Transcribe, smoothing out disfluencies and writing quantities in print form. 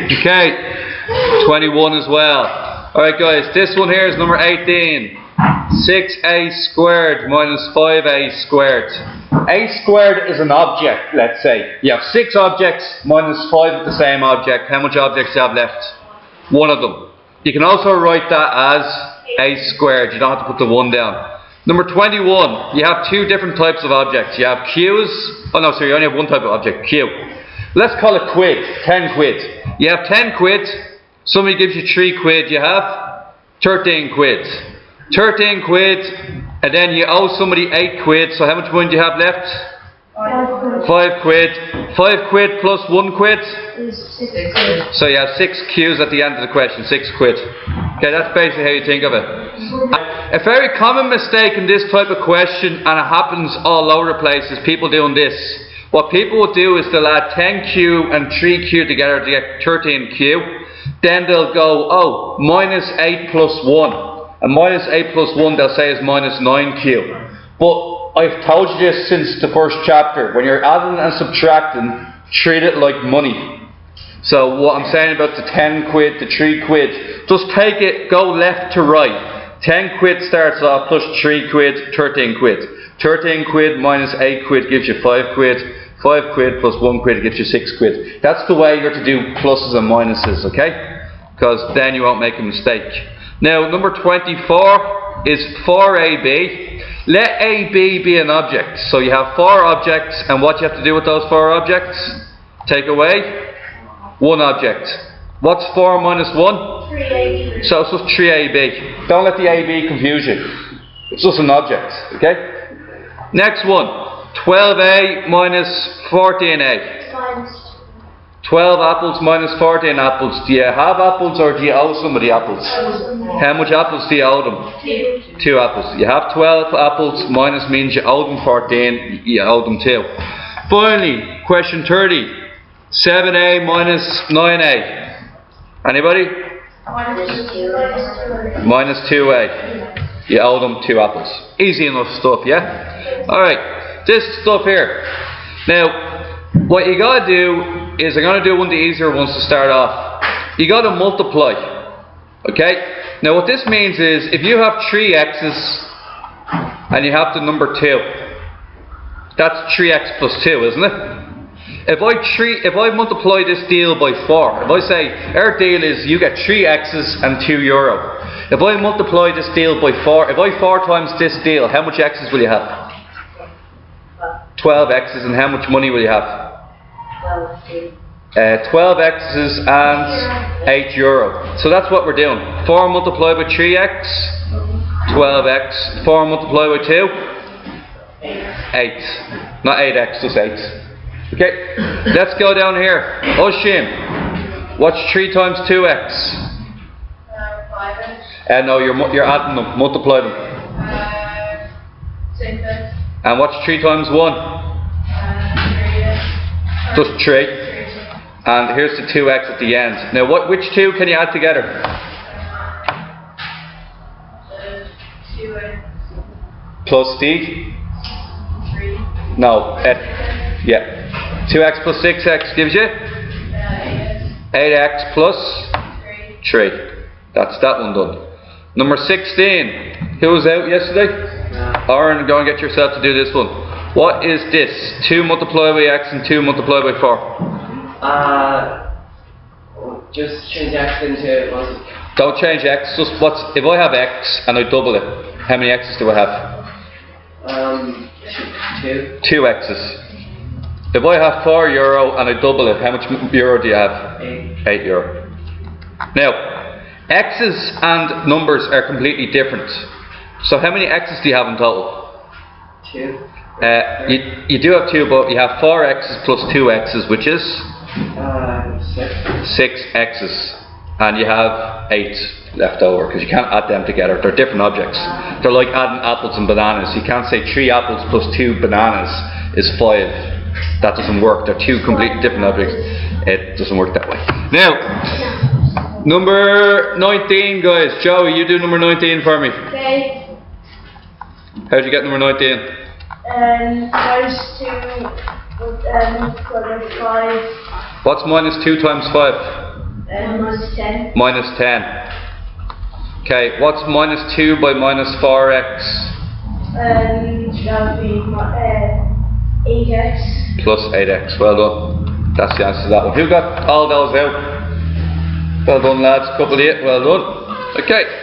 Okay, 21 as well. Alright guys, this one here is number 18. 6a squared minus 5a squared. A squared is an object, let's say. You have 6 objects minus 5 of the same object. How much objects do you have left? One of them. You can also write that as a squared. You don't have to put the 1 down. Number 21. You have 2 different types of objects. You have Q's. Oh no, sorry, you only have 1 type of object, Q. Let's call it quid. 10 quid. You have 10 quid. Somebody gives you 3 quid. You have 13 quid. 13 quid, and then you owe somebody 8 quid, so how much money do you have left? 5 quid. 5 quid plus 1 quid? 6 quid. So you have 6 Q's at the end of the question, 6 quid. Okay, that's basically how you think of it. A very common mistake in this type of question, and it happens all over the place, is people doing this. What people will do is they'll add 10Q and 3Q together to get 13Q. Then they'll go, oh, minus 8 plus 1. And minus 8 plus 1 they'll say is minus 9Q. But I've told you this since the first chapter. When you're adding and subtracting, treat it like money. So what I'm saying about the 10 quid, the 3 quid, just take it, go left to right. 10 quid starts off plus 3 quid, 13 quid. 13 quid minus 8 quid gives you 5 quid. 5 quid plus 1 quid gives you 6 quid. That's the way you're to do pluses and minuses, okay? Because then you won't make a mistake. Now, number 24 is 4AB. Let AB be an object. So you have 4 objects, and what you have to do with those 4 objects? Take away 1 object. What's 4 minus 1? 3AB. So it's just 3AB. Don't let the AB confuse you. It's just an object, okay? Next one, 12A minus 14A. Minus 12 apples minus 14 apples. Do you have apples or do you owe somebody apples? How much apples do you owe them? 2. 2 apples. You have 12 apples, minus means you owe them 14, you owe them 2. Finally, question 30. 7A minus 9A. Anybody? Minus 2A. You owe them 2 apples. Easy enough stuff, yeah? Alright, this stuff here. Now, what you gotta do is, I'm gonna do one of the easier ones to start off. You gotta multiply. Okay? Now what this means is, if you have 3 x's and you have the number 2, that's 3x plus 2, isn't it? If I multiply this deal by 4, if I say our deal is you get 3 x's and €2. If I multiply this deal by 4, if I 4 times this deal, how much x's will you have? 12 x's, and how much money will you have? 12 x's and €8. So that's what we're doing. 4 multiplied by 3x, 12x. 4 multiplied by 2, 8. Not 8x, just 8. Okay, let's go down here. Oshim, what's 3 times 2x? 5x. No, you're adding them, multiply them. 6x. And what's 3 times 1? 3x. Just 3. And here's the 2x at the end. Now, which 2 can you add together? 2x. Plus the? 3. No. Yeah. 2x plus 6x gives you? 8x. 8x plus 3. 3. That's that one done. Number 16. Who was out yesterday? Aaron, go and get yourself to do this one. What is this? 2 multiplied by x and 2 multiplied by 4. Just change x into Don't change x. Just if I have x and I double it, how many x's do I have? 2. 2 x's. If I have €4 and I double it, how much euro do you have? 8. €8. Now, x's and numbers are completely different. So how many x's do you have in total? 2. You do have 2, but you have 4 x's plus 2 x's, which is? 6. 6 x's. And you have 8 left over, because you can't add them together. They're different objects. They're like adding apples and bananas. You can't say 3 apples plus 2 bananas is 5. That doesn't work. They're 2 completely different objects. It doesn't work that way. Now, number 19, guys. Joey, you do number 19 for me. Okay. How'd you get number 19? Minus 2 multiplied by 5. What's minus 2 times 5? minus 10. Minus 10. Okay, what's minus 2 by minus 4x? That would be 8x. Plus 8x. Well done. That's the answer to that one. Who got all those out? Well done, lads. Couple of you. Well done. Okay.